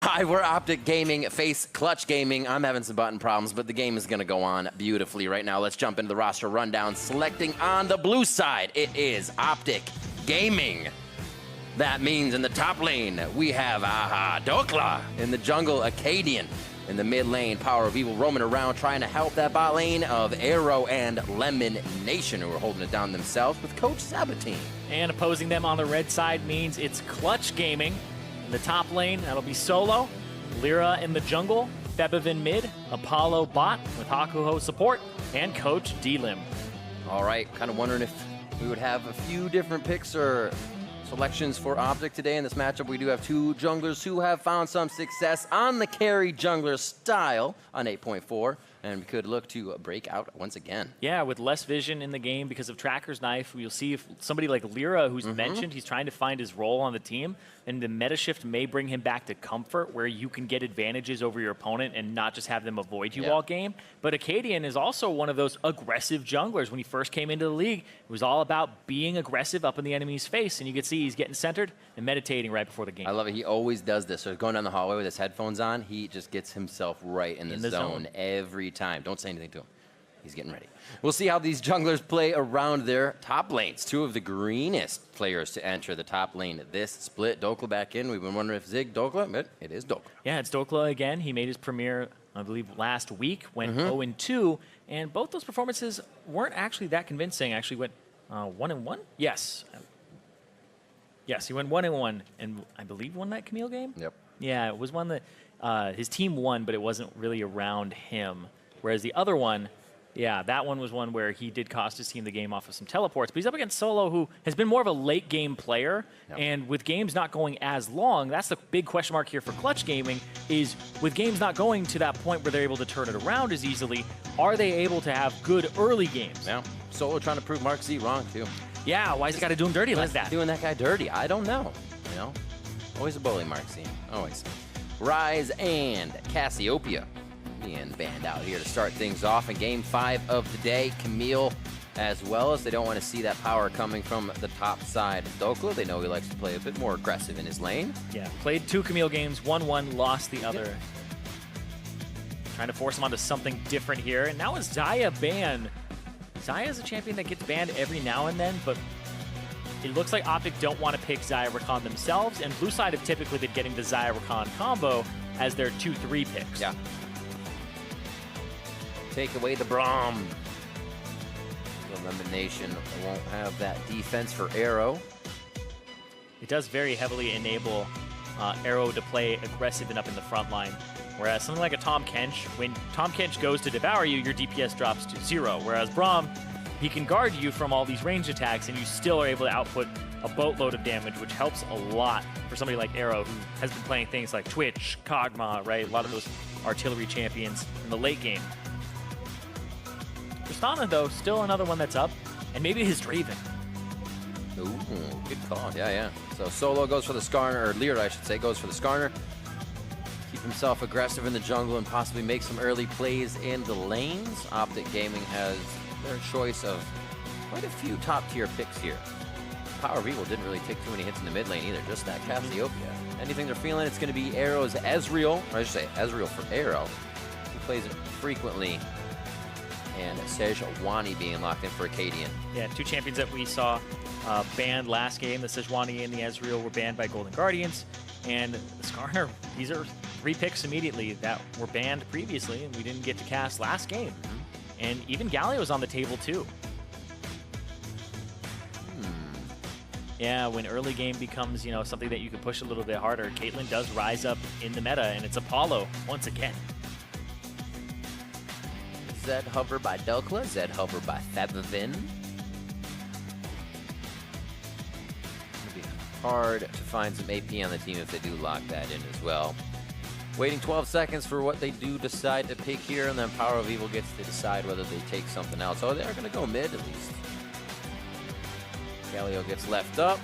Hi, we're OpTic Gaming, face Clutch Gaming. I'm having some button problems, but the game is going to go on beautifully right now. Let's jump into the roster rundown. Selecting on the blue side, it is OpTic Gaming. That means in the top lane, we have Dokla. In the jungle, Acadian. In the mid lane, Power of Evil roaming around trying to help that bot lane of Arrow and Lemon Nation, who are holding it down themselves with Coach Sabatine. And opposing them on the red side means it's Clutch Gaming. In the top lane, that'll be Solo, Lyra in the jungle, Febivin mid, Apollo bot with Hakuho support, and Coach D-Lim. All right, kind of wondering if we would have a few different picks or selections for OpTic today in this matchup. We do have two junglers who have found some success on the carry jungler style on 8.4, and we could look to break out once again. Yeah, with less vision in the game because of Tracker's Knife, you'll see if somebody like Lyra, who's mentioned, he's trying to find his role on the team, and the meta shift may bring him back to comfort where you can get advantages over your opponent and not just have them avoid you all game. But Acadian is also one of those aggressive junglers. When he first came into the league, it was all about being aggressive up in the enemy's face, and you can see he's getting centered and meditating right before the game. I love it. He always does this. So going down the hallway with his headphones on, he just gets himself right in the zone every time. Don't say anything to him. He's getting ready. We'll see how these junglers play around their top lanes. Two of the greenest players to enter the top lane this split. Dokla back in. We've been wondering if Zig Dokla, but it is Dokla. Yeah, it's Dokla again. He made his premiere, I believe, last week, went 0-2, and both those performances weren't actually that convincing. Actually went 1-1? Yes. Yes, he went 1-1, and I believe won that Camille game? Yep. Yeah, it was one that his team won, but it wasn't really around him. Whereas the other one, yeah, that one was one where he did cost his team the game off of some teleports. But he's up against Solo, who has been more of a late game player. Yep. And with games not going as long, that's the big question mark here for Clutch Gaming, is with games not going to that point where they're able to turn it around as easily, are they able to have good early games? Yeah. Solo trying to prove Mark Z wrong, too. Yeah, why is he got to do him dirty like that? Doing that guy dirty? I don't know. You know? Always a bully, Mark Z. Always. Rise and Cassiopeia being banned out here to start things off in game 5 of the day. Camille as well, as they don't want to see that power coming from the top side. Dokla, they know he likes to play a bit more aggressive in his lane. Yeah, played 2 Camille games, won 1, lost the other. Yep. Trying to force him onto something different here. And now is Xayah banned. Xayah is a champion that gets banned every now and then, but it looks like OpTic don't want to pick Xayah Rakan themselves, and Blue Side have typically been getting the Xayah Rakan combo as their 2-3 picks. Yeah. Take away the Braum. The Elimination won't have that defense for Arrow. It does very heavily enable Arrow to play aggressive and up in the front line. Whereas something like a Tahm Kench, when Tahm Kench goes to devour you, your DPS drops to 0. Whereas Braum, he can guard you from all these ranged attacks, and you still are able to output a boatload of damage, which helps a lot for somebody like Arrow, who has been playing things like Twitch, Kog'Maw, right? A lot of those artillery champions in the late game. Tristana, though, still another one that's up, and maybe his Draven. Ooh, good call. Yeah, yeah. So Solo goes for the Skarner, or Lyra, I should say, goes for the Skarner. Keep himself aggressive in the jungle and possibly make some early plays in the lanes. OpTic Gaming has their choice of quite a few top-tier picks here. Power of Evil didn't really take too many hits in the mid lane either, just that Cassiopeia. Anything they're feeling, it's going to be Arrow's Ezreal, or I should say Ezreal for Arrow. He plays it frequently. And Sejuani being locked in for Acadian. Yeah, 2 champions that we saw banned last game. The Sejuani and the Ezreal were banned by Golden Guardians. And the Skarner, these are 3 picks immediately that were banned previously, and we didn't get to cast last game. And even Galio's on the table, too. Yeah, when early game becomes, you know, something that you can push a little bit harder, Caitlyn does rise up in the meta, and it's Apollo once again. Zed hover by Dokla, Zed hover by Febivin. It'll be hard to find some AP on the team if they do lock that in as well. Waiting 12 seconds for what they do decide to pick here, and then Power of Evil gets to decide whether they take something else. Oh, they're going to go mid at least. Galio gets left up.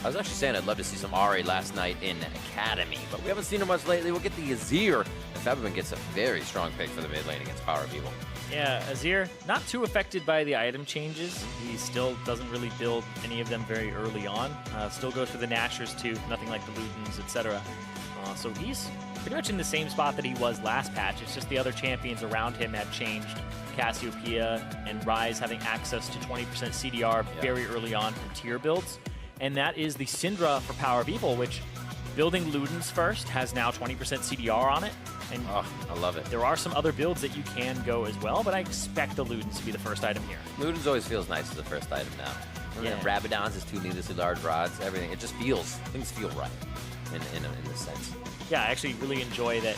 I was actually saying I'd love to see some Ahri last night in Academy, but we haven't seen him much lately. We'll get the Azir. And Febivin gets a very strong pick for the mid lane against Power of Evil. Yeah, Azir, not too affected by the item changes. He still doesn't really build any of them very early on. Still goes for the Nashers too, nothing like the Ludens, etc. So he's pretty much in the same spot that he was last patch. It's just the other champions around him have changed. Cassiopeia and Ryze having access to 20% CDR very early on from tier builds. And that is the Syndra for Power of Evil, which building Ludens first has now 20% CDR on it. And I love it. there are some other builds that you can go as well, but I expect the Ludens to be the first item here. Ludens always feels nice as the first item now. Yeah. Rabadon's his 2 needlessly large rods, everything. It just feels, things feel right in a sense. Yeah, I actually really enjoy that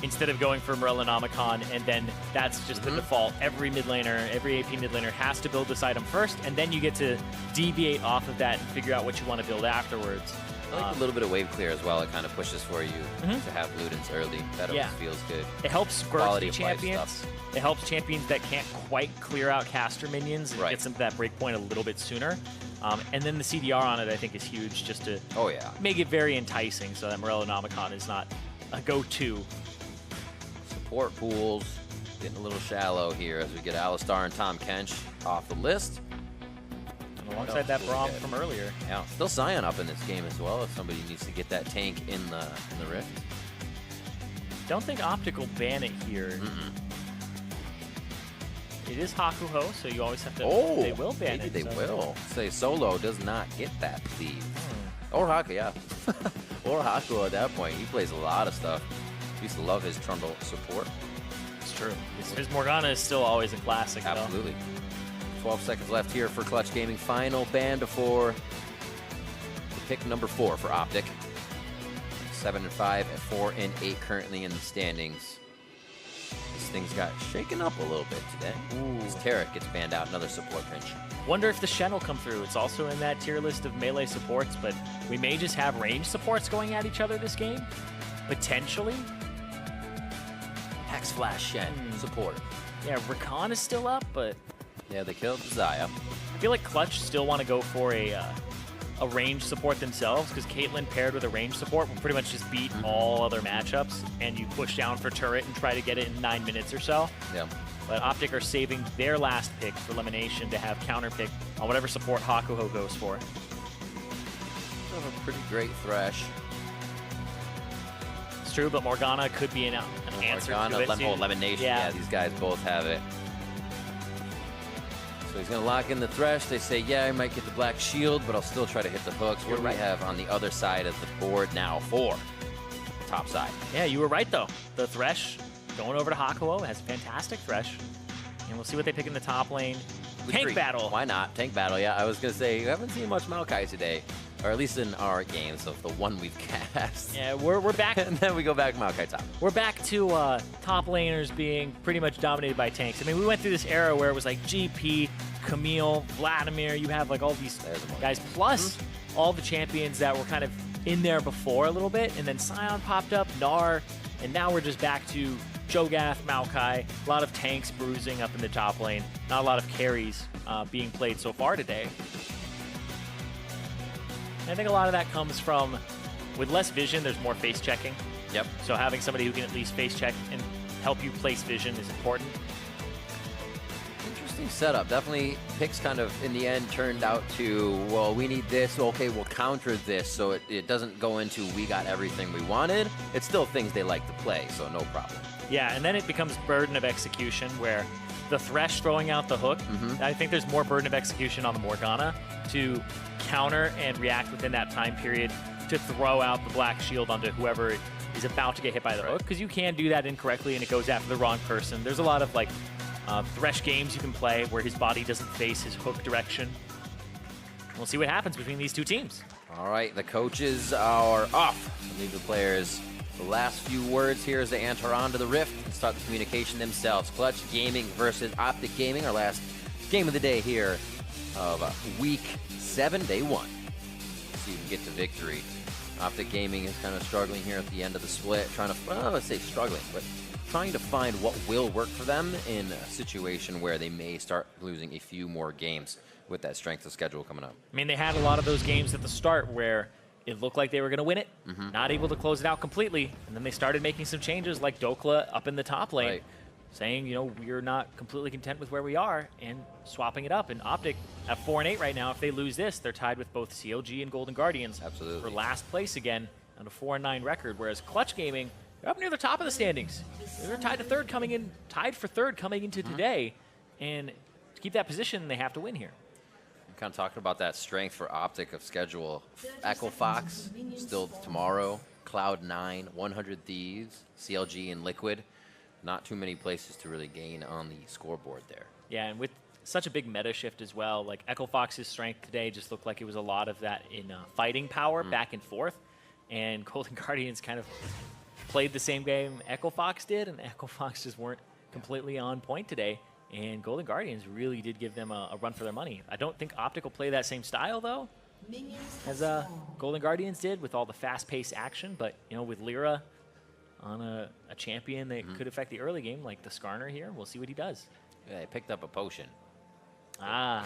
instead of going for Morellonomicon and then that's just the default, every mid laner, every AP mid laner has to build this item first, and then you get to deviate off of that and figure out what you want to build afterwards. I like a little bit of wave clear as well. It kind of pushes for you to have Ludens early. That always feels good. It helps quality champions. It helps champions that can't quite clear out caster minions and gets them to that break point a little bit sooner. And then the CDR on it, I think, is huge just to make it very enticing so that Morellonomicon is not a go-to. Support pools getting a little shallow here as we get Alistar and Tahm Kench off the list. And alongside that Braum from earlier. Yeah, still Sion up in this game as well if somebody needs to get that tank in the Rift. Don't think OpTic will ban it here. It is Hakuho, so you always have to. They will ban it. They will. Say Solo does not get that, please. Or Haku, or Haku at that point. He plays a lot of stuff. Used to love his Trundle support. It's true. His Morgana is still always a classic. Absolutely. Though. 12 seconds left here for Clutch Gaming. Final ban before pick number 4 for OpTic. 7-5 at 4-8 currently in the standings. This thing's got shaken up a little bit today. As Tarek gets banned out, another support pinch. Wonder if the Shen will come through. It's also in that tier list of melee supports, but we may just have range supports going at each other this game. Potentially. Hex Flash Shen support. Yeah, Rakan is still up, but yeah, they killed Zaya. I feel like Clutch still want to go for a range support themselves, because Caitlyn paired with a range support will pretty much just beat all other matchups, and you push down for turret and try to get it in 9 minutes or so. Yeah. But OpTic are saving their last pick for elimination to have counter pick on whatever support Hakuho goes for. Have a pretty great Thresh. It's true, but Morgana could be an answer to it. Elimination. Yeah, these guys both have it. So he's going to lock in the Thresh. They say, yeah, I might get the Black Shield, but I'll still try to hit the hooks. What do we have on the other side of the board now for the top side? Yeah, you were right, though. The Thresh going over to Hakuho has fantastic Thresh. And we'll see what they pick in the top lane. Tank battle. Why not? Tank battle, yeah. I was going to say, you haven't seen much Maokai today. Or at least in our games of the one we've cast. Yeah, we're back. And then we go back Maokai top. We're back to top laners being pretty much dominated by tanks. I mean, we went through this era where it was like GP, Camille, Vladimir. You have like all these guys, plus all the champions that were kind of in there before a little bit. And then Sion popped up, Gnar, and now we're just back to Cho'Gath, Maokai. A lot of tanks bruising up in the top lane. Not a lot of carries being played so far today. I think a lot of that comes from, with less vision, there's more face checking. Yep. So having somebody who can at least face check and help you place vision is important. Interesting setup. Definitely picks kind of, in the end, turned out to, well, we need this. Okay, we'll counter this. So it doesn't go into we got everything we wanted. It's still things they like to play, so no problem. Yeah, and then it becomes burden of execution where the Thresh throwing out the hook, I think there's more burden of execution on the Morgana to counter and react within that time period to throw out the Black Shield onto whoever is about to get hit by the hook, because you can do that incorrectly and it goes after the wrong person. There's a lot of like Thresh games you can play where his body doesn't face his hook direction. We'll see what happens between these two teams. All right, the coaches are off. So leave the players the last few words here as they enter onto the Rift and start the communication themselves. Clutch Gaming versus OpTic Gaming, our last game of the day here of Week 7, Day 1. See if we can get to victory. OpTic Gaming is kind of struggling here at the end of the split, trying to, well, let's say struggling, but trying to find what will work for them in a situation where they may start losing a few more games with that strength of schedule coming up. I mean, they had a lot of those games at the start where it looked like they were going to win it, not able to close it out completely, and then they started making some changes like Dokla up in the top lane, saying, you know, we're not completely content with where we are, and swapping it up. And OpTic at 4-8 right now. If they lose this, they're tied with both CLG and Golden Guardians for last place again. on a 4-9 record, whereas Clutch Gaming, they're up near the top of the standings. They're tied for third coming into today, and to keep that position, they have to win here. I'm kind of talking about that strength for OpTic of schedule. Echo Fox still tomorrow, Cloud9, 100 Thieves, CLG, and Liquid. Not too many places to really gain on the scoreboard there. Yeah, and with such a big meta shift as well, like Echo Fox's strength today just looked like it was a lot of that in fighting power back and forth, and Golden Guardians kind of played the same game Echo Fox did, and Echo Fox just weren't completely on point today, and Golden Guardians really did give them a run for their money. I don't think OpTic will play that same style, though, as Golden Guardians did with all the fast-paced action, but, you know, with Lyra on a champion that could affect the early game, like the Skarner here, we'll see what he does. Yeah, he picked up a potion. Ah.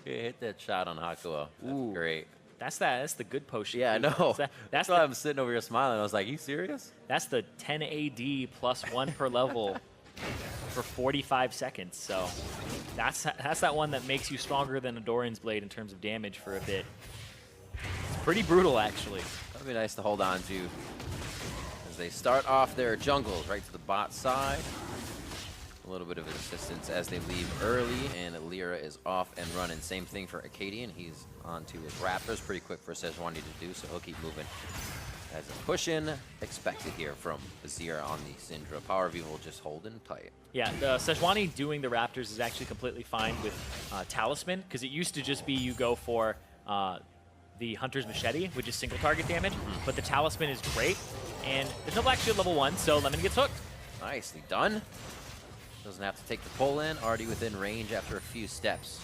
He hit that shot on Hakuo. That's great. That's the good potion. Yeah, I know. That's why I'm sitting over here smiling. I was like, you serious? That's the 10 AD plus 1 per level for 45 seconds. So that's that one that makes you stronger than a Doran's Blade in terms of damage for a bit. It's pretty brutal, actually. That would be nice to hold on to as they start off their jungles right to the bot side. A little bit of assistance as they leave early, and Lyra is off and running. Same thing for Acadian. He's on to his Raptors. Pretty quick for Sejuani to do, so he'll keep moving. As a push-in expected here from Vizier on the Syndra. Power Vivo just holding tight. Yeah, the Sejuani doing the Raptors is actually completely fine with Talisman, because it used to just be you go for the Hunter's Machete, which is single target damage, but the Talisman is great, and there's no Black Shield level 1, so Lemon gets hooked. Nicely done. Doesn't have to take the pull in, already within range after a few steps.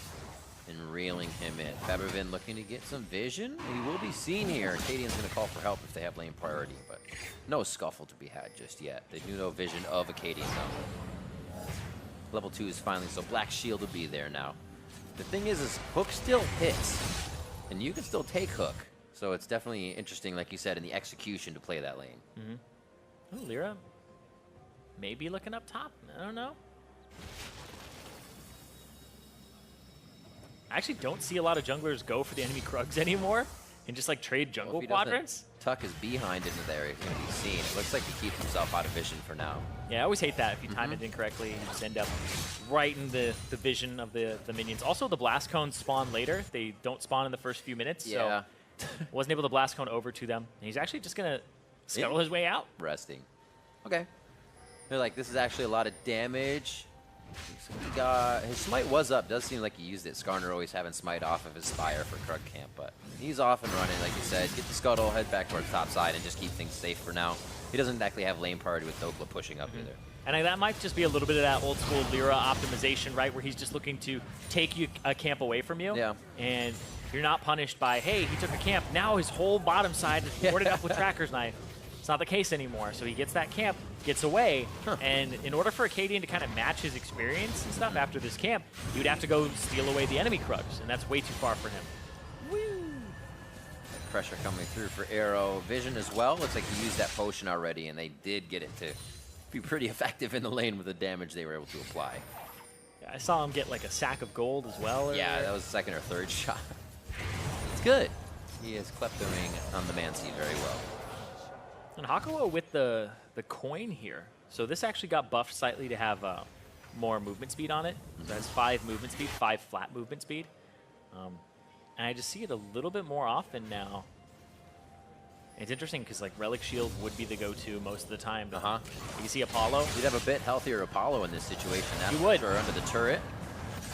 And reeling him in. Febervin looking to get some vision. He will be seen here. Acadian's going to call for help if they have lane priority, but no scuffle to be had just yet. They do no vision of Acadian though. Level 2 is finally, so Black Shield will be there now. The thing is Hook still hits, and you can still take Hook. So it's definitely interesting, like you said, in the execution to play that lane. Oh, Lyra maybe looking up top. I don't know. I actually don't see a lot of junglers go for the enemy Krugs anymore and just like trade jungle quadrants. Tuck his behind into there. He's going to be seen. It looks like he keeps himself out of vision for now. Yeah, I always hate that if you time it incorrectly. You just end up right in the vision of the minions. Also, the blast cones spawn later. They don't spawn in the first few minutes. Yeah. So wasn't able to blast cone over to them. And he's actually just going to scuttle his way out. Resting. Okay. They're like, this is actually a lot of damage. His smite was up. Does seem like he used it. Skarner always having smite off of his Spire for Krug Camp, but he's off and running, like you said. Get the scuttle, head back towards top side, and just keep things safe for now. He doesn't actually have lane priority with Nokla pushing up either. And that might just be a little bit of that old school Lyra optimization, right, where he's just looking to take a camp away from you. Yeah. And you're not punished by, hey, he took a camp. Now his whole bottom side is boarded up with Tracker's Knife. It's not the case anymore. So he gets that camp, gets away, and in order for Acadian to kind of match his experience and stuff after this camp, you'd have to go steal away the enemy Krugs, and that's way too far for him. Woo! Pressure coming through for Arrow. Vision as well. Looks like he used that potion already, and they did get it to be pretty effective in the lane with the damage they were able to apply. Yeah, I saw him get like a sack of gold as well earlier. Yeah, that was the second or third shot. It's good. He is kleptoing on the man seed very well. And Hakuo with the coin here. So this actually got buffed slightly to have more movement speed on it. So that's 5 movement speed, 5 flat movement speed. And I just see it a little bit more often now. It's interesting because like Relic Shield would be the go-to most of the time. But you can see Apollo. You'd have a bit healthier Apollo in this situation. That's you would. For sure, under the turret.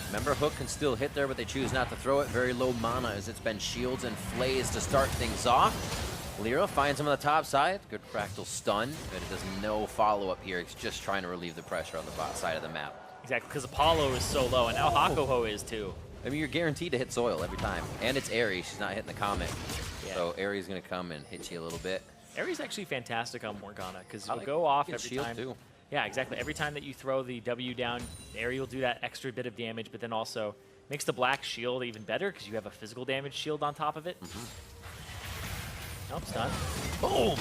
Remember, Hook can still hit there, but they choose not to throw it. Very low mana as it's been shields and flays to start things off. Lyra finds him on the top side. Good fractal stun, but it does no follow-up here. He's just trying to relieve the pressure on the bot side of the map. Exactly, because Apollo is so low, and now Hakuo is too. I mean, you're guaranteed to hit soil every time. And it's Aerie. She's not hitting the Comet. Yeah. So Aerie's going to come and hit you a little bit. Aerie's actually fantastic on Morgana, because it'll go off every time. Too. Yeah, exactly. Every time that you throw the W down, Aerie will do that extra bit of damage, but then also makes the Black Shield even better, because you have a physical damage shield on top of it. Nope, stun. Boom!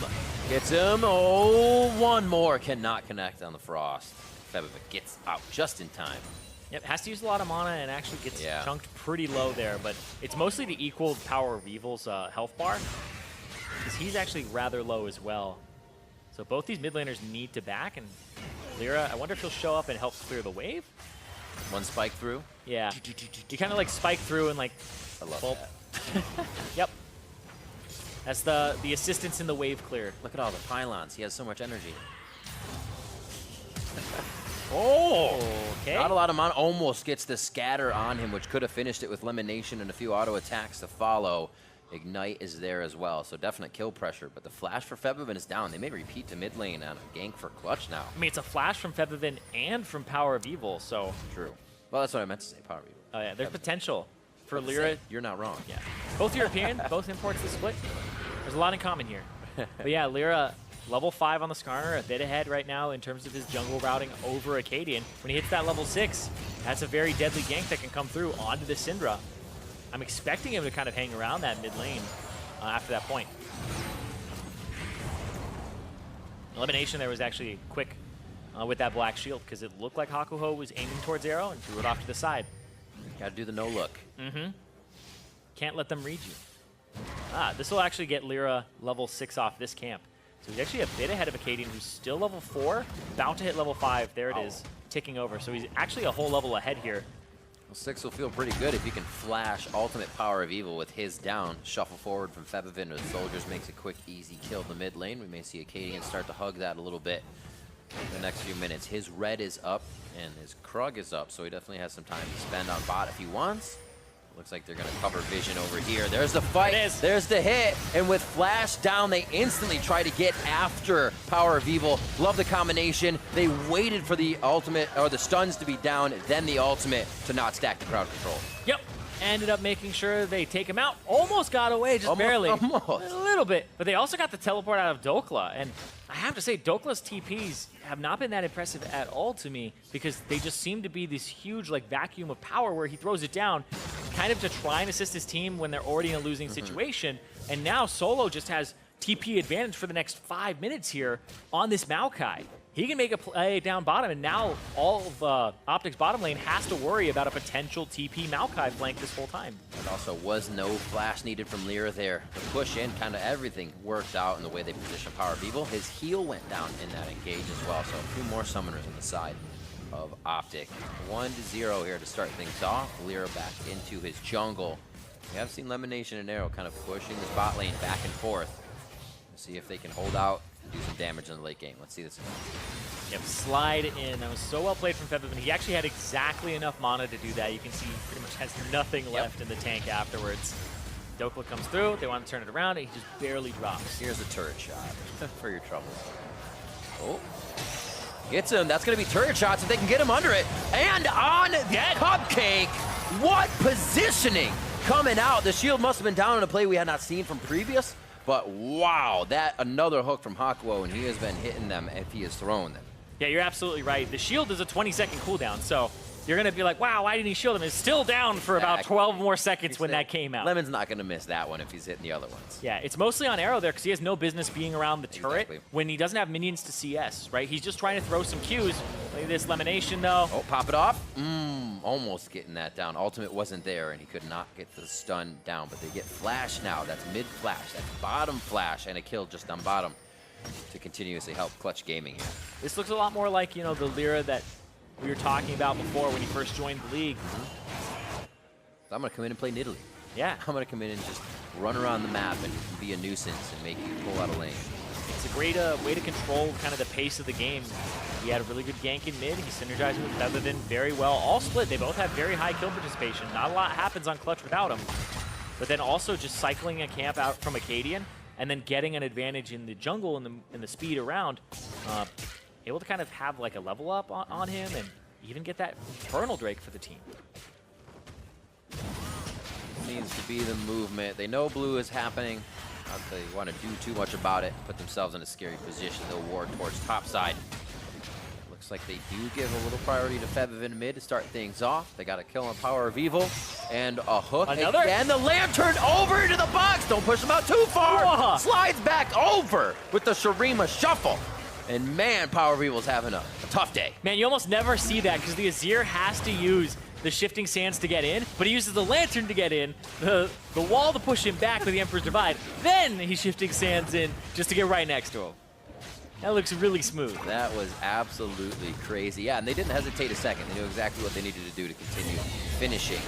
Gets him. Oh, one more. Cannot connect on the Frost. Febivic gets out just in time. Yep, has to use a lot of mana and actually gets chunked pretty low there, but it's mostly the equal power of Evil's health bar. because he's actually rather low as well. So both these mid laners need to back, and Lyra, I wonder if he'll show up and help clear the wave? One spike through. Yeah. You kind of like spike through and like... I love bulb. that. Yep. That's the assistance in the wave clear. Look at all the pylons. He has so much energy. Oh! Okay. Not a lot of mana. Almost gets the scatter on him, which could have finished it with Elimination and a few auto attacks to follow. Ignite is there as well, so definite kill pressure. But the flash for Febiven is down. They may repeat to mid lane on a gank for Clutch now. I mean, it's a flash from Febiven and from Power of Evil, so... True. Well, that's what I meant to say, Power of Evil. Oh yeah, there's Febiven. Potential for Lyra. You're not wrong. Yeah. Both European, both imports the split. There's a lot in common here. But yeah, Lyra, level 5 on the Skarner, a bit ahead right now in terms of his jungle routing over Acadian. When he hits that level 6, that's a very deadly gank that can come through onto the Syndra. I'm expecting him to kind of hang around that mid lane after that point. Elimination there was actually quick with that black shield because it looked like Hakuho was aiming towards Arrow and threw it off to the side. Gotta do the no look. Mm-hmm. Can't let them read you. This will actually get Lyra level 6 off this camp. So he's actually a bit ahead of Acadian, who's still level 4, about to hit level 5. There it is, ticking over. So he's actually a whole level ahead here. Well, 6 will feel pretty good if he can flash ultimate Power of Evil with his down. Shuffle forward from Febiven with Soldiers makes a quick, easy kill in the mid lane. We may see Acadian start to hug that a little bit in the next few minutes. His red is up and his Krug is up, so he definitely has some time to spend on bot if he wants. Looks like they're going to cover vision over here. There's the fight. There's the hit. And with Flash down, they instantly try to get after Power of Evil. Love the combination. They waited for the ultimate, or the stuns to be down, then the ultimate to not stack the crowd control. Yep. Ended up making sure they take him out. Almost got away, just barely. Almost. A little bit. But they also got the teleport out of Dokla. And I have to say, Dokla's TPs have not been that impressive at all to me because they just seem to be this huge like vacuum of power where he throws it down kind of to try and assist his team when they're already in a losing situation. And now Solo just has TP advantage for the next 5 minutes here on this Maokai. He can make a play down bottom, and now all of OpTic's bottom lane has to worry about a potential TP Maokai flank this whole time. There also was no flash needed from Lyra there. The push in, kind of everything worked out in the way they positioned Power of Evil. His heal went down in that engage as well, so a few more summoners on the side of OpTic. 1-0 here to start things off. Lyra back into his jungle. We have seen Elimination and Arrow kind of pushing this bot lane back and forth. Let's see if they can hold out and do some damage in the late game. Let's see this again. Yep, slide in. That was so well played from Febiven. He actually had exactly enough mana to do that. You can see he pretty much has nothing left in the tank afterwards. Dokla comes through. They want to turn it around, and he just barely drops. Here's a turret shot for your troubles. Oh. Gets him. That's going to be turret shots if they can get him under it. And on the Cupcake. What positioning coming out. The shield must have been down in a play we had not seen from previous. But wow, that another hook from Hakuho, and he has been hitting them if he has thrown them. Yeah, you're absolutely right. The shield is a 20-second cooldown, so you're going to be like, wow, why didn't he shield him? It's still down for about 12 more seconds when that came out. Lemon's not going to miss that one if he's hitting the other ones. Yeah, it's mostly on Arrow there because he has no business being around the turret Exactly. when he doesn't have minions to CS, right? He's just trying to throw some Qs. Look at this Elimination, though. Oh, pop it off. Almost getting that down. Ultimate wasn't there, and he could not get the stun down. But they get flash now. That's mid flash. That's bottom flash, and a kill just on bottom to continuously help Clutch Gaming here. This looks a lot more like, you know, the Lyra that we were talking about before when he first joined the league. So I'm going to come in and play Nidalee. Yeah. I'm going to come in and just run around the map and be a nuisance and make you pull out a lane. It's a great way to control kind of the pace of the game. He had a really good gank in mid. He synergized with Febiven very well. All split. They both have very high kill participation. Not a lot happens on Clutch without him. But then also just cycling a camp out from Acadian and then getting an advantage in the jungle and the speed around. Able to kind of have like a level up on him and even get that Infernal Drake for the team. Needs to be the movement. They know blue is happening. Not that they want to do too much about it. Put themselves in a scary position. They'll ward towards top side. Looks like they do give a little priority to Febiven mid to start things off. They got a kill on Power of Evil and a hook. Another? And the lantern over into the box. Don't push him out too far. Whoa. Slides back over with the Shurima shuffle. And man, Power of Evil's having a tough day. Man, you almost never see that because the Azir has to use the shifting sands to get in, but he uses the lantern to get in, the wall to push him back with the Emperor's Divide. Then he's shifting sands in just to get right next to him. That looks really smooth. That was absolutely crazy. Yeah, and they didn't hesitate a second. They knew exactly what they needed to do to continue finishing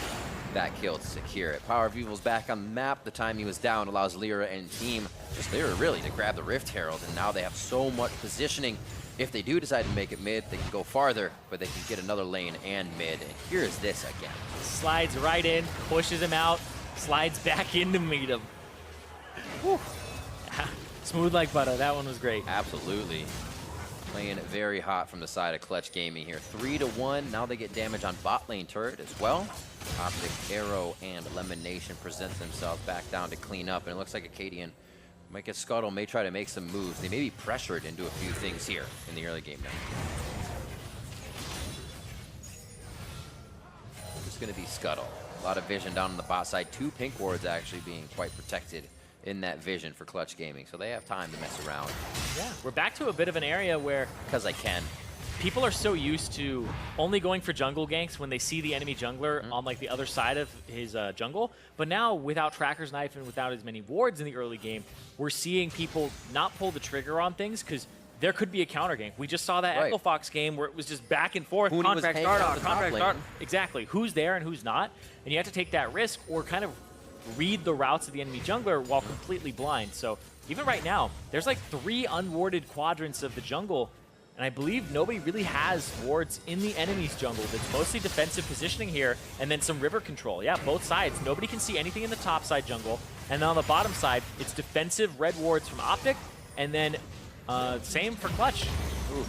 that kill to secure it. Power of Evil's back on the map. The time he was down allows Lyra and team, just Lyra really, to grab the Rift Herald, and now they have so much positioning. If they do decide to make it mid, they can go farther, but they can get another lane and mid. And here is this again. Slides right in, pushes him out, slides back in to meet him. Whew. Smooth like butter. That one was great. Absolutely. Playing it very hot from the side of Clutch Gaming here. 3-1. Now they get damage on bot lane turret as well. OpTic, Arrow, and Elimination present themselves back down to clean up. And it looks like Acadian might get Scuttle, may try to make some moves. They may be pressured into a few things here in the early game now. It's going to be Scuttle. A lot of vision down on the bot side. 2 pink wards actually being quite protected in that vision for Clutch Gaming, so they have time to mess around. Yeah, we're back to a bit of an area where, because I can, people are so used to only going for jungle ganks when they see the enemy jungler on like the other side of his jungle. But now, without Tracker's Knife and without as many wards in the early game, we're seeing people not pull the trigger on things because there could be a counter gank. We just saw that Echo Fox game where it was just back and forth, contract start on, contract start. Exactly, who's there and who's not, and you have to take that risk or kind of read the routes of the enemy jungler while completely blind. So even right now, there's like 3 unwarded quadrants of the jungle, and I believe nobody really has wards in the enemy's jungle. It's mostly defensive positioning here, and then some river control. Yeah, both sides. Nobody can see anything in the top side jungle, and then on the bottom side, it's defensive red wards from OpTic, and then same for Clutch. Ooh.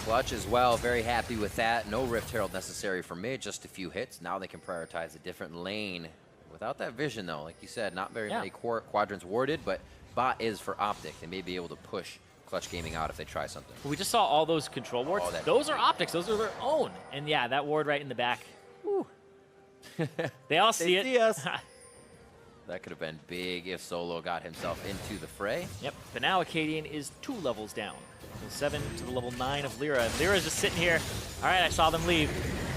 Clutch as well, very happy with that. No Rift Herald necessary for mid, just a few hits. Now they can prioritize a different lane. Without that vision, though, like you said, not very many quadrants warded, but bot is for OpTic. They may be able to push Clutch Gaming out if they try something. We just saw all those control wards. Those are OpTics. Those are their own. And yeah, that ward right in the back. Woo. They all see it. See us. That could have been big if Solo got himself into the fray. Yep, but now Acadian is 2 levels down. Level 7 to the level 9 of Lyra. And Lyra's just sitting here. All right, I saw them leave.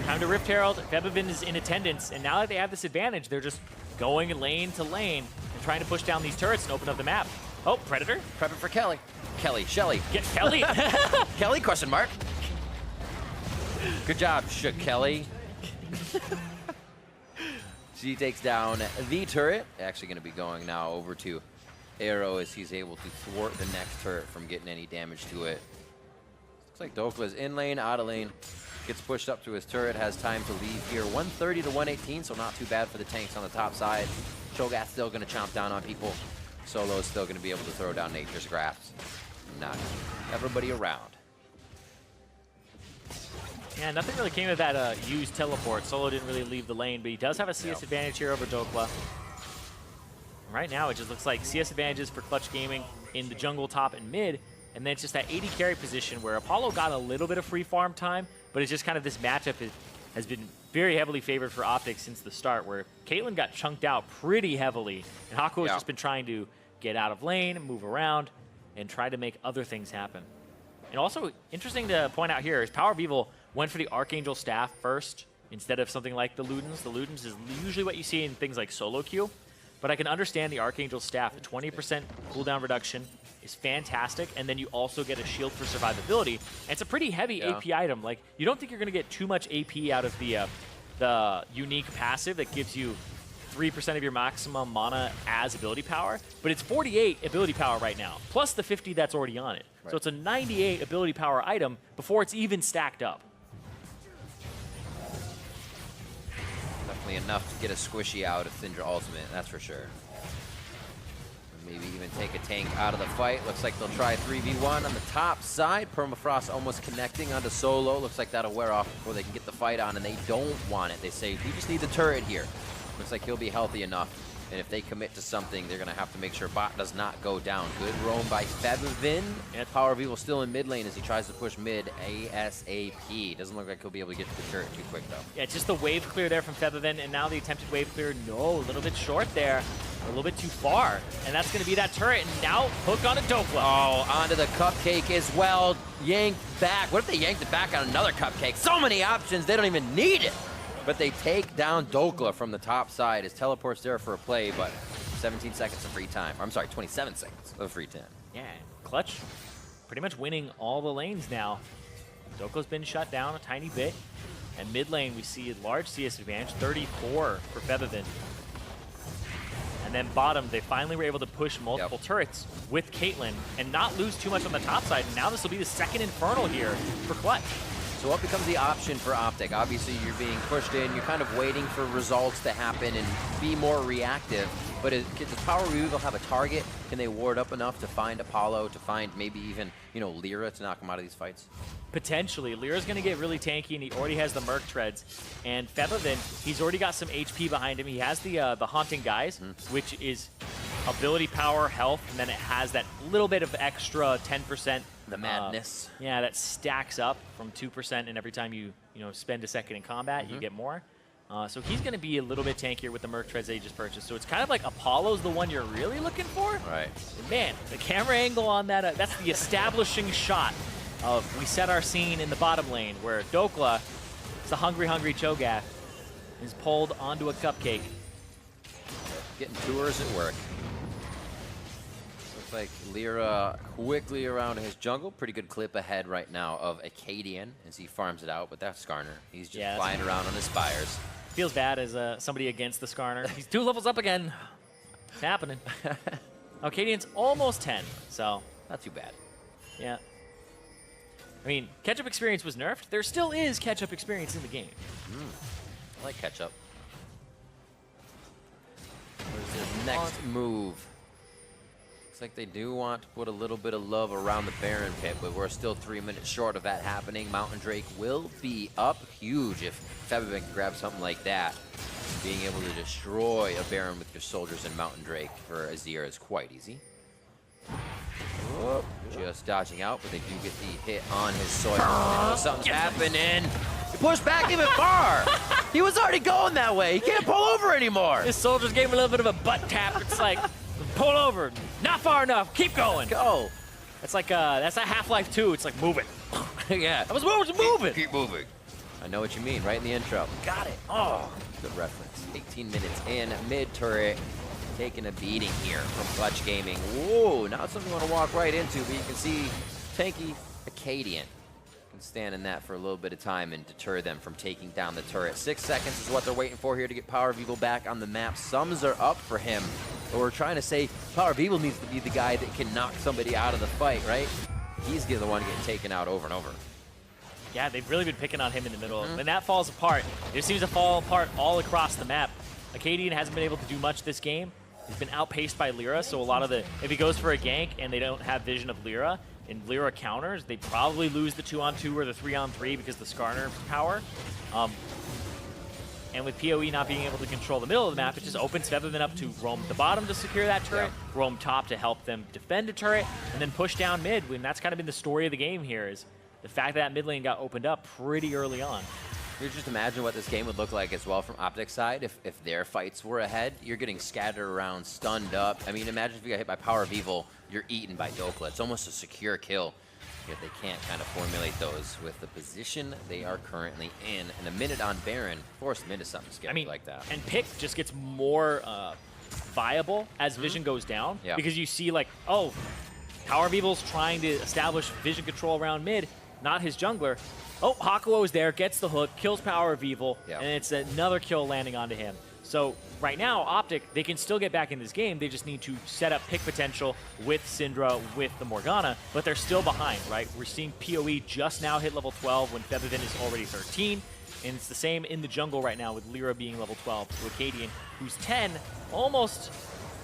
Time to Rift Herald. Febivin is in attendance, and now that they have this advantage, they're just going lane to lane and trying to push down these turrets and open up the map. Oh, Predator. Prepping for Kelly. Shelly. Get Kelly. Kelly, question mark. Good job, Shook Kelly. She takes down the turret. Actually going to be going now over to Arrow as he's able to thwart the next turret from getting any damage to it. Looks like Dokla's in lane, out of lane. Gets pushed up to his turret, has time to leave here. 130 to 118, so not too bad for the tanks on the top side. Cho'Gath's still going to chomp down on people. Solo's still going to be able to throw down Nature's Grasp. Not everybody around. Yeah, nothing really came of that used teleport. Solo didn't really leave the lane, but he does have a CS advantage here over Dokla. Right now, it just looks like CS advantages for Clutch Gaming in the jungle, top, and mid. And then it's just that 80 carry position where Apollo got a little bit of free farm time, but it's just kind of this matchup has been very heavily favored for OpTic since the start, where Caitlyn got chunked out pretty heavily, and Haku has just been trying to get out of lane, move around, and try to make other things happen. And also, interesting to point out here is Power of Evil went for the Archangel Staff first instead of something like the Ludens. The Ludens is usually what you see in things like solo queue, but I can understand the Archangel Staff. The 20% cooldown reduction is fantastic, and then you also get a shield for survivability. And it's a pretty heavy AP item. Like, you don't think you're going to get too much AP out of the unique passive that gives you 3% of your maximum mana as ability power, but it's 48 ability power right now, plus the 50 that's already on it. Right. So it's a 98 ability power item before it's even stacked up. Definitely enough to get a squishy out of Syndra Ultimate, that's for sure. Maybe even take a tank out of the fight. Looks like they'll try 3v1 on the top side. Permafrost almost connecting onto Solo. Looks like that'll wear off before they can get the fight on, and they don't want it. They say, we just need the turret here. Looks like he'll be healthy enough, and if they commit to something, they're going to have to make sure bot does not go down. Good roam by Febivin, and Power of Evil still in mid lane as he tries to push mid ASAP. Doesn't look like he'll be able to get to the turret too quick, though. Yeah, just the wave clear there from Febivin, and now the attempted wave clear, no, a little bit short there. a little bit too far, and that's going to be that turret, and now hook on a Dokla. Oh, onto the cupcake as well. Yanked back. What if they yanked it back on another cupcake? So many options, they don't even need it. But they take down Dokla from the top side. His teleport's there for a play, but 17 seconds of free time. I'm sorry, 27 seconds of free time. Yeah, Clutch pretty much winning all the lanes now. Dokla's been shut down a tiny bit. And mid lane, we see a large CS advantage, 34 for Feathervin. And then bottom, they finally were able to push multiple turrets with Caitlyn and not lose too much on the top side. And now this will be the second Infernal here for Clutch. So what becomes the option for OpTic? Obviously, you're being pushed in. You're kind of waiting for results to happen and be more reactive. But does Power of Evil have a target? Can they ward up enough to find Apollo, to find maybe even, you know, Lyra to knock him out of these fights? Potentially. Lyra's going to get really tanky, and he already has the Merc Treads. And Feathervin, he's already got some HP behind him. He has the Haunting Guise, which is ability, power, health, and then it has that little bit of extra 10%. The madness. Yeah, that stacks up from 2%, and every time you spend a second in combat, you get more. So he's going to be a little bit tankier with the Merc Treads that he just purchased. So it's kind of like Apollo's the one you're really looking for. Right. And man, the camera angle on that, that's the establishing shot of we set our scene in the bottom lane where Dokla, it's the hungry Cho'Gath, is pulled onto a cupcake. Getting tours at work. Looks like Lyra quickly around his jungle. Pretty good clip ahead right now of Acadian as he farms it out, but that's Skarner. He's just flying around on his spires. Feels bad as somebody against the Skarner. He's 2 levels up again. It's happening. Acadian's almost 10, so not too bad. Yeah. I mean, catch-up experience was nerfed. There still is catch-up experience in the game. I like catch-up. Where's his next move? Looks like they do want to put a little bit of love around the Baron pit, but we're still 3 minutes short of that happening. Mountain Drake will be up huge if Feathervin can grab something like that. Being able to destroy a Baron with your soldiers in Mountain Drake for Azir is quite easy. Whoop, just dodging out, but they do get the hit on his sword. Something's happening. He pushed back even far. He was already going that way. He can't pull over anymore. His soldiers gave him a little bit of a butt tap. It's like, pull over. Not far enough. Keep going. Go. It's like, that's not Half-Life 2. It's like, move it. Yeah. I was moving. Keep moving. I know what you mean, right in the intro. Got it. Oh, good reference. 18 minutes in, mid-turret. Taking a beating here from Clutch Gaming. Whoa, not something you want to walk right into, but you can see tanky Acadian can stand in that for a little bit of time and deter them from taking down the turret. 6 seconds is what they're waiting for here to get Power of Evil back on the map. Sums are up for him, but we're trying to say Power of Evil needs to be the guy that can knock somebody out of the fight, right? He's the one getting taken out over and over. Yeah, they've really been picking on him in the middle. When that falls apart, it seems to fall apart all across the map. Acadian hasn't been able to do much this game. He's been outpaced by Lyra, so a lot of if he goes for a gank and they don't have vision of Lyra, and Lyra counters, they probably lose the 2-on-2 or the 3-on-3 because the Skarner's power. And with PoE not being able to control the middle of the map, it just opens Feathervin up to roam the bottom to secure that turret, roam top to help them defend a turret, and then push down mid. When that's kind of been the story of the game here, is the fact that mid lane got opened up pretty early on. You just imagine what this game would look like as well from OpTic's side if their fights were ahead. You're getting scattered around, stunned up. I mean, imagine if you got hit by Power of Evil, you're eaten by Dokla. It's almost a secure kill, yet they can't kind of formulate those with the position they are currently in. And a minute on Baron forced them into something scary like that. And pick just gets more viable as vision goes down, because you see like, oh, Power of Evil's trying to establish vision control around mid, not his jungler. Oh, Hakuo is there, gets the hook, kills Power of Evil, and it's another kill landing onto him. So right now, OpTic, they can still get back in this game. They just need to set up pick potential with Syndra, with the Morgana, but they're still behind, right? We're seeing PoE just now hit level 12 when Feathervin is already 13, and it's the same in the jungle right now with Lyra being level 12 to Acadian, who's 10, almost,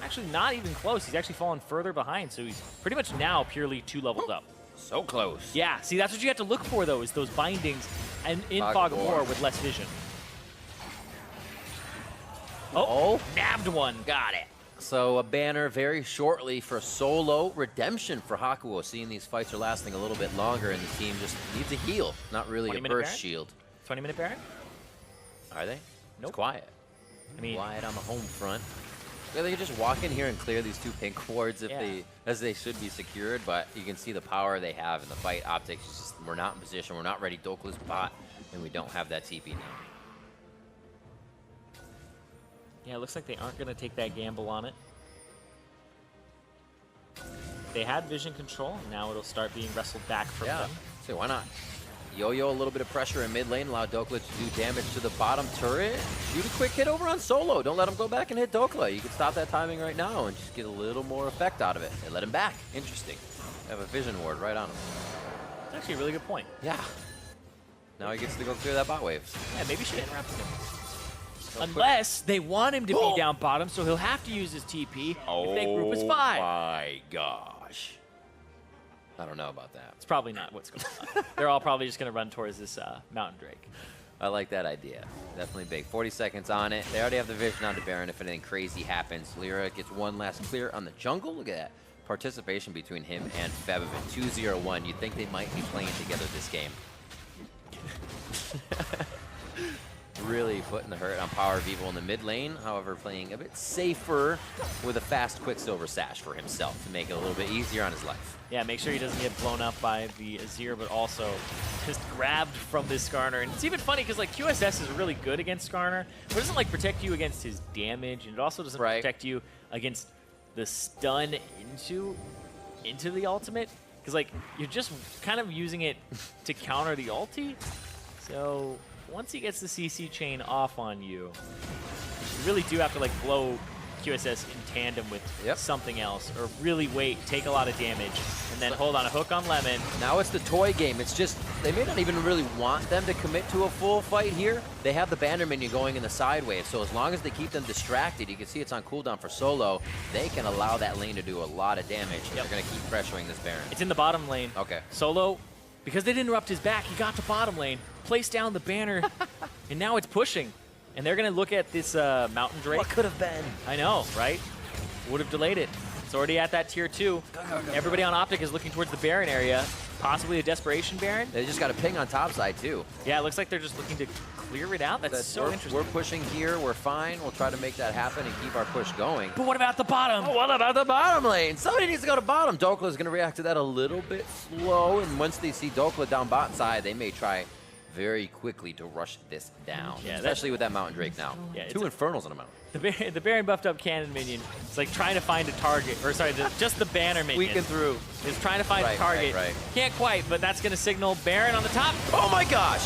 actually not even close. He's actually fallen further behind, so he's pretty much now purely 2 levels up. So close. Yeah, see, that's what you have to look for, though, is those bindings and in Fog of War with less vision. Oh, nabbed one. Got it. So a banner very shortly for solo redemption for Hakuo. Seeing these fights are lasting a little bit longer, and the team just needs a heal, not really a burst shield. 20-minute Baron? Are they? Nope. It's quiet. I mean, quiet on the home front. Yeah, they could just walk in here and clear these 2 pink wards as they should be secured, but you can see the power they have in the fight. OpTic, just, we're not in position, we're not ready. Dokla's bot, and we don't have that TP now. Yeah, it looks like they aren't going to take that gamble on it. They had vision control, now it'll start being wrestled back from them. So why not? Yo-yo a little bit of pressure in mid lane, allow Dokla to do damage to the bottom turret. Shoot a quick hit over on Solo. Don't let him go back and hit Dokla. You can stop that timing right now and just get a little more effect out of it. They let him back. Interesting. Have a vision ward right on him. That's actually a really good point. Yeah. Now he gets to go clear that bot wave. Yeah, maybe should interrupt him. Unless they want him to be down bottom, so he'll have to use his TP if they group as 5. Oh my gosh. I don't know about that. It's probably not what's going on. They're all probably just going to run towards this Mountain Drake. I like that idea. Definitely big. 40 seconds on it. They already have the vision on the Baron if anything crazy happens. Lyra gets one last clear on the jungle. Look at that. Participation between him and Febvin. 2-0-1. You'd think they might be playing together this game. Really putting the hurt on Power of Evil in the mid lane. However, playing a bit safer with a fast Quicksilver Sash for himself to make it a little bit easier on his life. Yeah, make sure he doesn't get blown up by the Azir, but also just grabbed from this Skarner. And it's even funny because like QSS is really good against Skarner, but it doesn't like protect you against his damage, and it also doesn't protect you against the stun into the ultimate. Because like you're just kind of using it to counter the ulti. So once he gets the CC chain off on you, you really do have to like blow QSS in tandem with something else, or really wait, take a lot of damage, and then hold on a hook on Lemon. Now it's the toy game. It's just, they may not even really want them to commit to a full fight here. They have the banner minion going in the side wave, so as long as they keep them distracted, you can see it's on cooldown for Solo, they can allow that lane to do a lot of damage. They're going to keep pressuring this Baron. It's in the bottom lane. Okay. Solo, because they didn't interrupt his back, he got to bottom lane, placed down the banner, and now it's pushing. And they're going to look at this Mountain Drake. What could have been? I know, right? Would have delayed it. It's already at that tier 2. Everybody on OpTic is looking towards the Baron area. Possibly a Desperation Baron. They just got a ping on top side, too. Yeah, it looks like they're just looking to clear it out. That's so interesting. We're pushing here. We're fine. We'll try to make that happen and keep our push going. But what about the bottom? Oh, what about the bottom lane? Somebody needs to go to bottom. Dokla's going to react to that a little bit slow. And once they see Dokla down bot side, they may try very quickly to rush this down, especially with that Mountain Drake now. Yeah, 2 Infernals on the mountain. The Baron buffed up cannon minion. It's like trying to find a target, or sorry, just the banner minion. Weaken through. Is trying to find a target. Can't quite, but that's going to signal Baron on the top. Oh my gosh!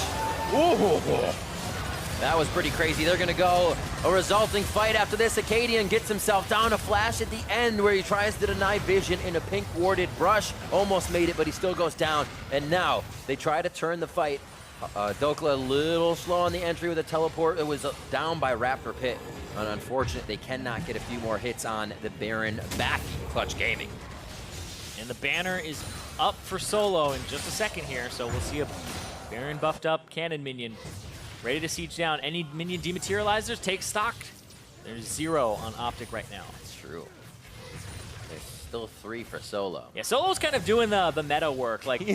Ooh. That was pretty crazy. They're going to go a resulting fight after this. Acadian gets himself down a flash at the end where he tries to deny vision in a pink warded brush. Almost made it, but he still goes down. And now they try to turn the fight. Dokla a little slow on the entry with a teleport. It was down by Raptor Pit. Unfortunate, they cannot get a few more hits on the Baron back. Clutch Gaming. And the banner is up for Solo in just a second here, so we'll see a Baron buffed up cannon minion ready to siege down. Any minion dematerializers take stock. There's 0 on OpTic right now. That's true. There's still 3 for Solo. Yeah, Solo's kind of doing the meta work. Like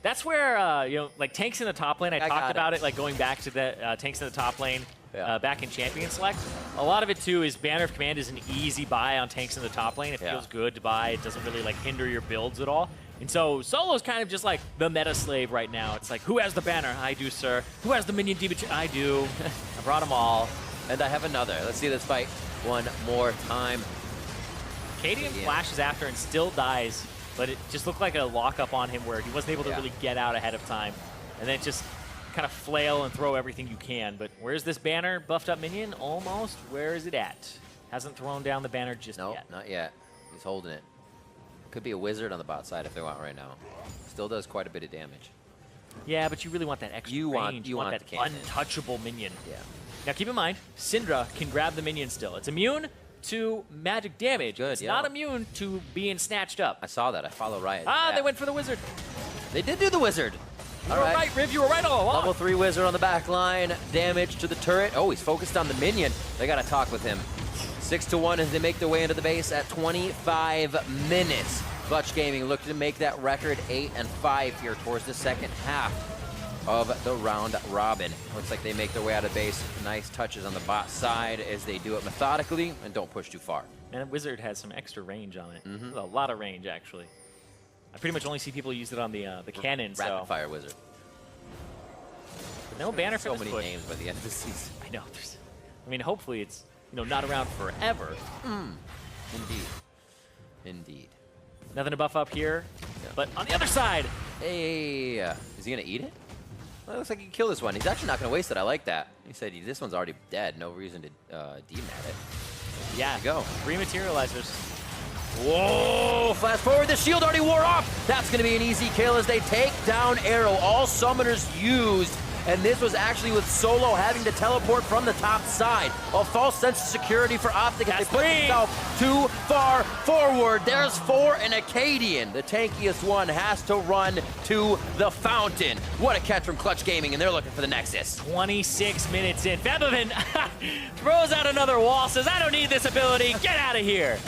that's where you know, like tanks in the top lane. I talked about it, like going back to the tanks in the top lane back in Champion Select. A lot of it too is Banner of Command is an easy buy on tanks in the top lane. It feels good to buy. It doesn't really like hinder your builds at all. And so Solo's kind of just like the meta slave right now. It's like, who has the banner? I do, sir. Who has the minion DB? I do. I brought them all. And I have another. Let's see this fight one more time. Acadian flashes after and still dies, but it just looked like a lockup on him where he wasn't able to really get out ahead of time. And then just kind of flail and throw everything you can. But where's this banner buffed up minion? Almost. Where is it at? Hasn't thrown down the banner just yet. Nope, not yet. He's holding it. Could be a wizard on the bot side if they want right now. Still does quite a bit of damage. Yeah, but you really want that extra range. You want that untouchable minion. Yeah. Now keep in mind, Syndra can grab the minion still. It's immune to magic damage. It's not immune to being snatched up. I saw that. I follow Riot. They went for the wizard. They did do the wizard. You were right, Riv. You were right all along. Level 3 wizard on the back line. Damage to the turret. Oh, he's focused on the minion. They got to talk with him. 6-1 as they make their way into the base at 25 minutes. Clutch Gaming looking to make that record 8-5 here towards the second half. of the round robin. Looks like they make their way out of base. Nice touches on the bot side as they do it methodically and don't push too far. And Wizard has some extra range on it. A lot of range, actually. I pretty much only see people use it on the cannon. Rapid fire Wizard. But no banner for so this many push. names by the end of the season. I know. I mean, hopefully it's not around forever. Indeed. Indeed. Nothing to buff up here. Yeah. But on the other side, Hey, is he gonna eat it? Well, it looks like he can kill this one. He's actually not gonna waste it. I like that. He said this one's already dead. No reason to demat it. yeah, There you go. rematerializers. Whoa! Flash forward. The shield already wore off. That's gonna be an easy kill as they take down Arrow. All summoners used. And this was actually with Solo having to teleport from the top side. A false sense of security for OpTic. They put themselves too far forward. There's 4 and Acadian. The tankiest one has to run to the fountain. What a catch from Clutch Gaming, and they're looking for the Nexus. 26 minutes in. Febevin throws out another wall, says, I don't need this ability. Get out of here.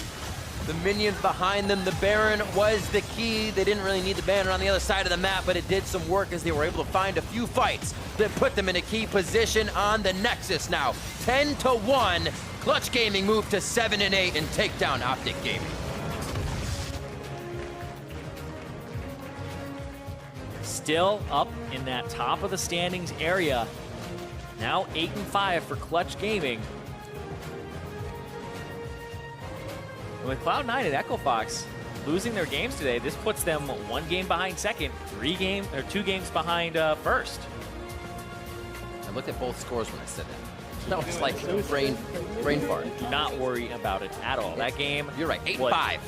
The minions behind them, the Baron was the key. They didn't really need the banner on the other side of the map, but it did some work as they were able to find a few fights that put them in a key position on the Nexus now. 10-1, Clutch Gaming move to 7 and 8 and take down OpTic Gaming. Still up in that top of the standings area. Now 8 and 5 for Clutch Gaming. And with Cloud9 and Echo Fox losing their games today, this puts them 1 game behind second, 2 games behind first. I looked at both scores when I said that. That was like brain fart. Do not worry about it at all. That game, You're right, 8-5.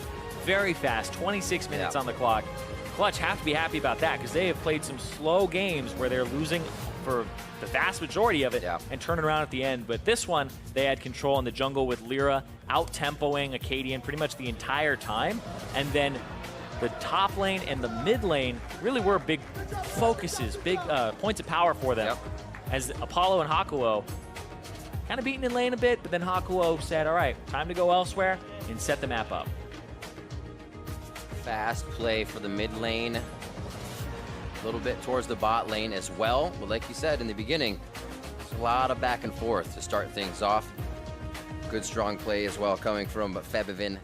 Very fast, 26 minutes on the clock. Clutch have to be happy about that because they have played some slow games where they're losing for the vast majority of it and turning around at the end. But this one, they had control in the jungle with Lyra out-tempoing Acadian pretty much the entire time. And then the top lane and the mid lane really were big focuses, big points of power for them. As Apollo and Hakuo kind of beaten in lane a bit, but then Hakuo said, all right, time to go elsewhere and set the map up. Fast play for the mid lane. A little bit towards the bot lane as well. But like you said in the beginning, there's a lot of back and forth to start things off. Good strong play as well coming from Febevin,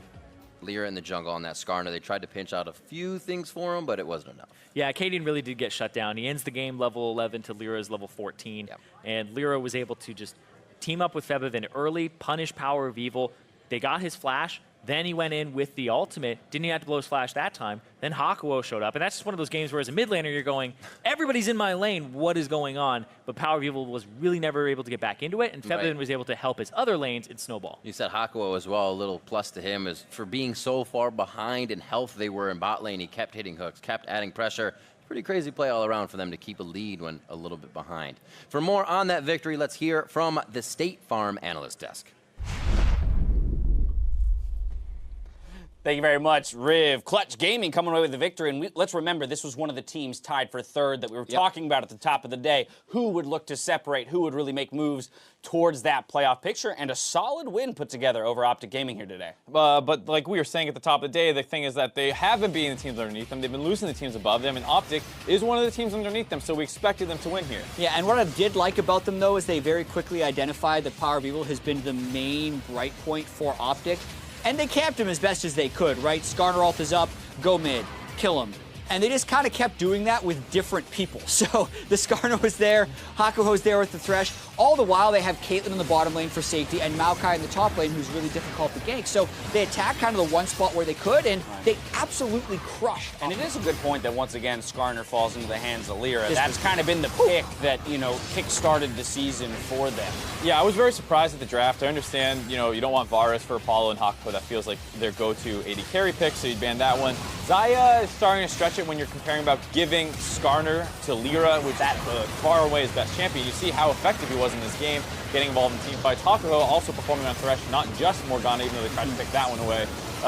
Lyra in the jungle on that Skarner. They tried to pinch out a few things for him, but it wasn't enough. Yeah, Acadian really did get shut down. He ends the game level 11 to Lyra's level 14. And Lyra was able to just team up with Febevin early, punish Power of Evil. They got his flash. Then he went in with the ultimate. Didn't even have to blow his flash that time. Then Hakuo showed up. And that's just one of those games where as a mid laner, you're going, everybody's in my lane. What is going on? But Power of Evil was really never able to get back into it. And Febevin was able to help his other lanes in Snowball. You said Hakuo as well. A little plus to him is for being so far behind in health they were in bot lane. He kept hitting hooks, kept adding pressure. Pretty crazy play all around for them to keep a lead when a little bit behind. For more on that victory, let's hear from the State Farm Analyst Desk. Thank you very much, Riv. Clutch Gaming coming away with the victory. And let's remember, this was one of the teams tied for third that we were talking about at the top of the day. Who would look to separate? Who would really make moves towards that playoff picture? And a solid win put together over OpTic Gaming here today. But like we were saying at the top of the day, the thing is that they have been beating the teams underneath them. They've been losing the teams above them. And OpTic is one of the teams underneath them. So we expected them to win here. Yeah, and what I did like about them, though, is they very quickly identified that Power of Evil has been the main bright point for OpTic. And they camped him as best as they could, right? Skarner ult is up, go mid, kill him. And they just kind of kept doing that with different people. So the Skarner was there, Hakuho was there with the Thresh. All the while, they have Caitlyn in the bottom lane for safety and Maokai in the top lane, who's really difficult to gank. So they attacked kind of the one spot where they could, and they absolutely crushed. And it is a good point that, once again, Skarner falls into the hands of Lyra. That's kind of been the pick that, kick-started the season for them. Yeah, I was very surprised at the draft. I understand, you don't want Varus for Apollo and Hakuho. That feels like their go-to AD carry pick, so you'd ban that one. Xayah is starting to stretch it when you're comparing about giving Skarner to Lyra, which that far away is best champion. You see how effective he was in this game, getting involved in team fights. Hakuho also performing on Thresh, not just Morgana, even though they tried to pick that one away.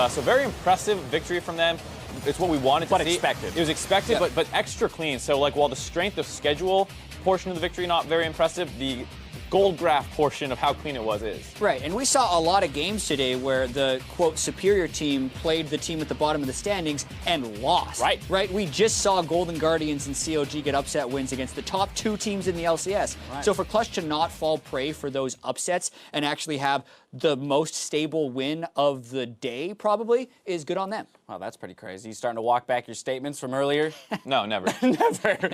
So very impressive victory from them. It's what we wanted to see. Expected. It was expected, but extra clean. So while the strength of schedule portion of the victory not very impressive, the gold graph portion of how clean it was is. Right, and we saw a lot of games today where the, quote, superior team played the team at the bottom of the standings and lost. Right, we just saw Golden Guardians and COG get upset wins against the top 2 teams in the LCS. Right. So for Clutch to not fall prey for those upsets and actually have the most stable win of the day probably is good on them. Wow, that's pretty crazy. You starting to walk back your statements from earlier? No, never. Never.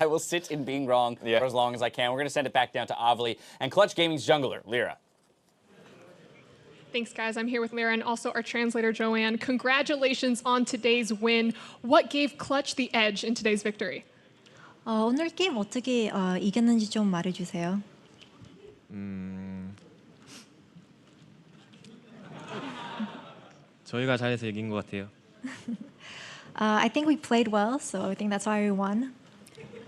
I will sit in being wrong for as long as I can. We're going to send it back down to Avli and Clutch Gaming's jungler, Lyra. Thanks, guys. I'm here with Lyra and also our translator, Joanne. Congratulations on today's win. What gave Clutch the edge in today's victory? 오늘 게임 어떻게 이겼는지 좀 말해주세요. 저희가 잘해서 이긴 것 같아요. I think we played well, so I think that's why we won.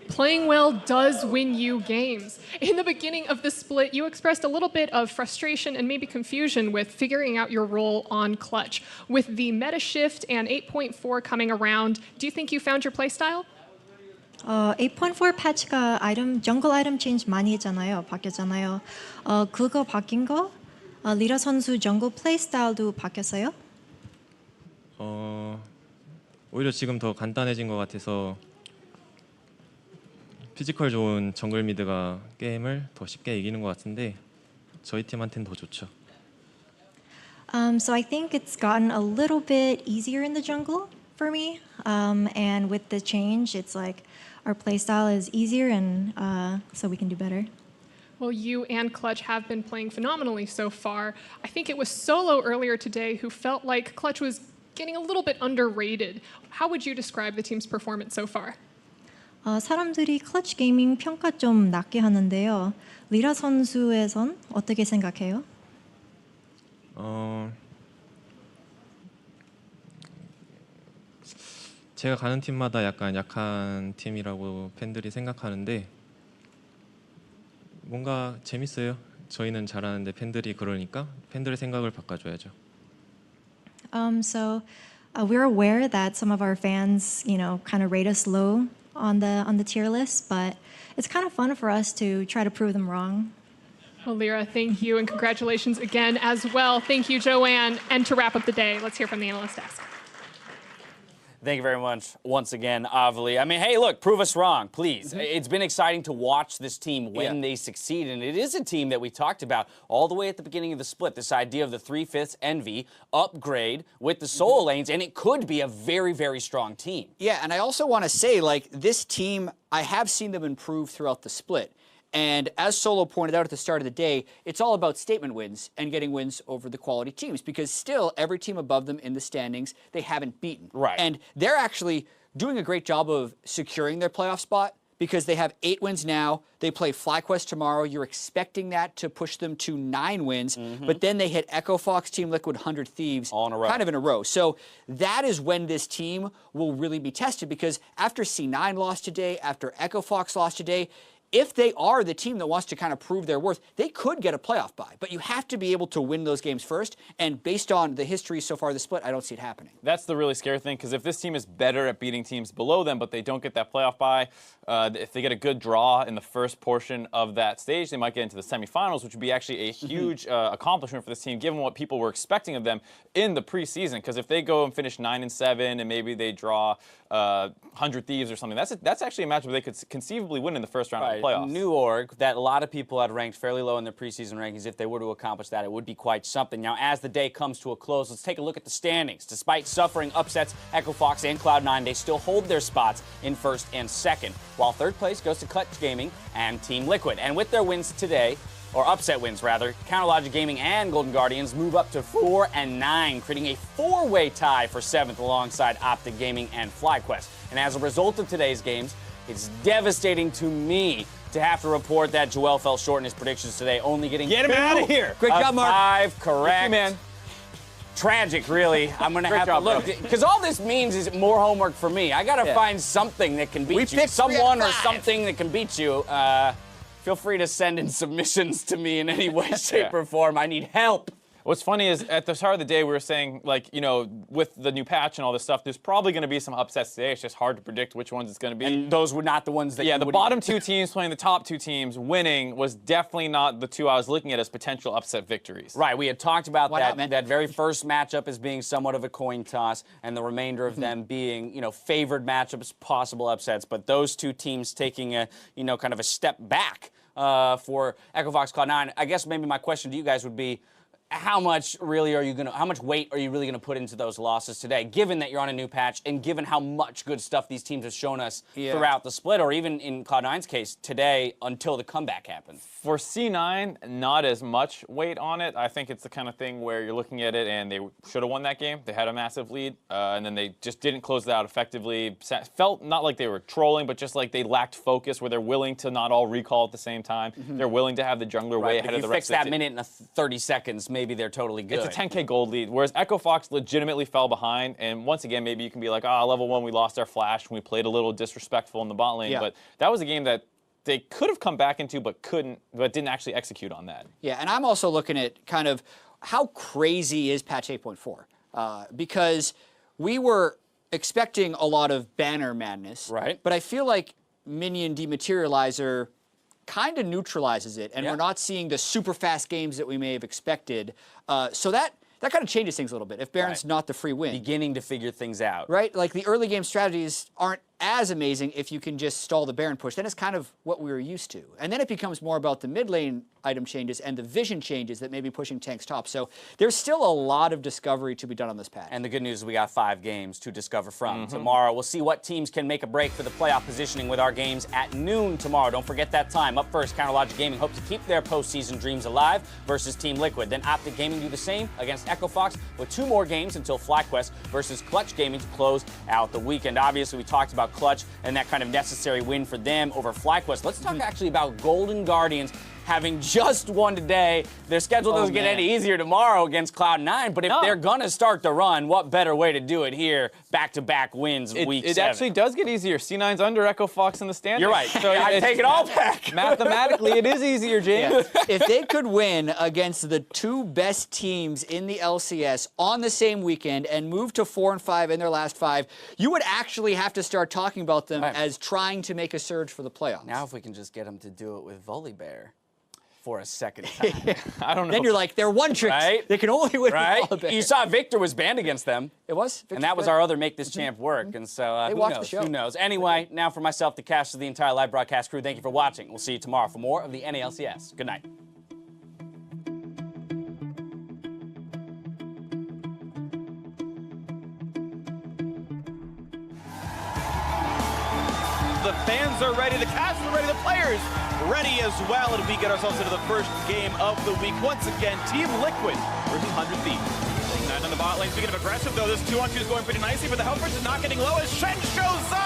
Playing well does win you games. In the beginning of the split, you expressed a little bit of frustration and maybe confusion with figuring out your role on Clutch. With the meta shift and 8.4 coming around, do you think you found your playstyle? 8.4 패치가 정글 아이템 체인지 많이 했잖아요. 바뀌었잖아요. 그거 바뀐 거 리라 선수 정글 플레이 스타일도 바뀌었어요? 오히려 지금 더 간단해진 것 같아서 피지컬 좋은 정글 미드가 게임을 더 쉽게 이기는 것 같은데 저희 팀한테는 더 좋죠. So I think it's gotten a little bit easier in the jungle for me. And with the change, it's like our playstyle is easier and so we can do better. Well, you and Clutch have been playing phenomenally so far. I think it was Solo earlier today who felt like Clutch was getting a little bit underrated. How would you describe the team's performance so far? 사람들이 클러치 게이밍 평가 좀 낮게 하는데요. 리라 선수에선 어떻게 생각해요? 제가 가는 팀마다 약간 약한 팀이라고 팬들이 생각하는데 뭔가 재밌어요. 저희는 잘하는데 팬들이 그러니까 팬들의 생각을 바꿔줘야죠. So we're aware that some of our fans, kind of rate us low on the tier list, but it's kind of fun for us to try to prove them wrong. Well, Lyra, thank you and congratulations again as well. Thank you, Joanne. And to wrap up the day, let's hear from the analyst desk. Thank you very much once again, Avli. I mean, hey, look, prove us wrong, please. It's been exciting to watch this team when they succeed, and it is a team that we talked about all the way at the beginning of the split, this idea of the 3/5 Envy upgrade with the solo lanes, and it could be a very, very strong team. Yeah, and I also want to say, this team, I have seen them improve throughout the split. And as Solo pointed out at the start of the day, it's all about statement wins and getting wins over the quality teams because still every team above them in the standings, they haven't beaten. Right. And they're actually doing a great job of securing their playoff spot because they have 8 wins now. They play FlyQuest tomorrow. You're expecting that to push them to 9 wins. But then they hit Echo Fox, Team Liquid, 100 Thieves. All in a row. Kind of in a row. So that is when this team will really be tested because after C9 lost today, after Echo Fox lost today, if they are the team that wants to kind of prove their worth, they could get a playoff bye. But you have to be able to win those games first. And based on the history so far of the split, I don't see it happening. That's the really scary thing, because if this team is better at beating teams below them, but they don't get that playoff bye, if they get a good draw in the first portion of that stage, they might get into the semifinals, which would be actually a huge accomplishment for this team, given what people were expecting of them in the preseason. Because if they go and finish 9-7, and maybe they draw 100 Thieves or something, that's actually a match where they could conceivably win in the first round of the playoffs. New org that a lot of people had ranked fairly low in their preseason rankings. If they were to accomplish that, it would be quite something. Now, as the day comes to a close, let's take a look at the standings. Despite suffering upsets, Echo Fox and Cloud9, they still hold their spots in first and second, while third place goes to Clutch Gaming and Team Liquid. And with their wins today, or upset wins rather, Counterlogic Gaming and Golden Guardians move up to 4 and 9, creating a 4-way tie for 7th alongside OpTic Gaming and FlyQuest. And as a result of today's games, it's devastating to me to have to report that Joel fell short in his predictions today, only getting Get him out of here! Great job, Mark. 5 correct. Thank you, man. Tragic, really. I'm going to have to look, because all this means is more homework for me. I got to find something that can beat you. Someone or something that can beat you. Feel free to send in submissions to me in any way, shape, or form. I need help. What's funny is at the start of the day we were saying, like, you know, with the new patch and all this stuff, there's probably going to be some upsets today. It's just hard to predict which ones it's going to be. And those were not the ones that yeah, you the would- bottom two teams playing the top two teams winning was definitely not the two I was looking at as potential upset victories. Right, we had talked about Why not, man? that very first matchup as being somewhat of a coin toss, and the remainder of them being, you know, favored matchups, possible upsets. But those two teams taking a, you know, kind of a step back for Echo Fox Cloud9. I guess maybe my question to you guys would be, how much weight are you really gonna put into those losses today, given that you're on a new patch and given how much good stuff these teams have shown us throughout the split, or even in Cloud9's case today until the comeback happens? For C9, not as much weight on it. I think it's the kind of thing where you're looking at it and they should have won that game. They had a massive lead, and then they just didn't close it out effectively. Felt not like they were trolling, but just like they lacked focus, where they're willing to not all recall at the same time. They're willing to have the jungler way ahead of the rest of the team. If you fix that minute in 30 seconds, maybe they're totally good. It's a 10K gold lead, whereas Echo Fox legitimately fell behind. And once again, maybe you can be like, level 1, we lost our flash, and we played a little disrespectful in the bot lane. Yeah. But that was a game that they could have come back into, but didn't actually execute on that. Yeah, and I'm also looking at kind of how crazy is patch 8.4, because we were expecting a lot of banner madness, right? But I feel like Minion Dematerializer kind of neutralizes it, and we're not seeing the super fast games that we may have expected. So that kind of changes things a little bit if Baron's not the free win. Beginning to figure things out. Right? Like the early game strategies aren't as amazing if you can just stall the Baron push. Then it's kind of what we were used to. And then it becomes more about the mid lane item changes and the vision changes that may be pushing tanks top. So there's still a lot of discovery to be done on this patch. And the good news is we got 5 games to discover from. Tomorrow, we'll see what teams can make a break for the playoff positioning with our games at noon tomorrow. Don't forget that time. Up first, Counterlogic Gaming hope to keep their postseason dreams alive versus Team Liquid. Then OpTic Gaming do the same against Echo Fox with 2 more games until FlyQuest versus Clutch Gaming to close out the weekend. Obviously, we talked about Clutch and that kind of necessary win for them over FlyQuest. Let's talk actually about Golden Guardians having just won today. Their schedule doesn't get any easier tomorrow against Cloud9, but if they're going to start the run, what better way to do it here? Back-to-back wins, week 7. It actually does get easier. C9's under Echo Fox in the standings. You're right. So I take it all back. Mathematically, it is easier, James. Yeah. If they could win against the 2 best teams in the LCS on the same weekend and move to 4 and 5 in their last 5, you would actually have to start talking about them as trying to make a surge for the playoffs. Now if we can just get them to do it with Volibear for a second time. I don't know. Then you're like, they're one trick. Right? They can only win Right? with Volibear. You saw Victor was banned against them. It was? And that was our other Make This Champ work. And so who watched the knows? show. Who knows? Anyway, now for myself, the cast of the entire live broadcast crew, thank you for watching. We'll see you tomorrow for more of the NALCS. Good night. The fans are ready, the cast are ready, the players ready as well, and we get ourselves into the first game of the week. Once again, Team Liquid versus 100 Thieves. Playing 9 on the bot lane. Speaking of aggressive, though, this 2-on-2 is going pretty nicely, but the Hellbridge is not getting low as Shen shows up.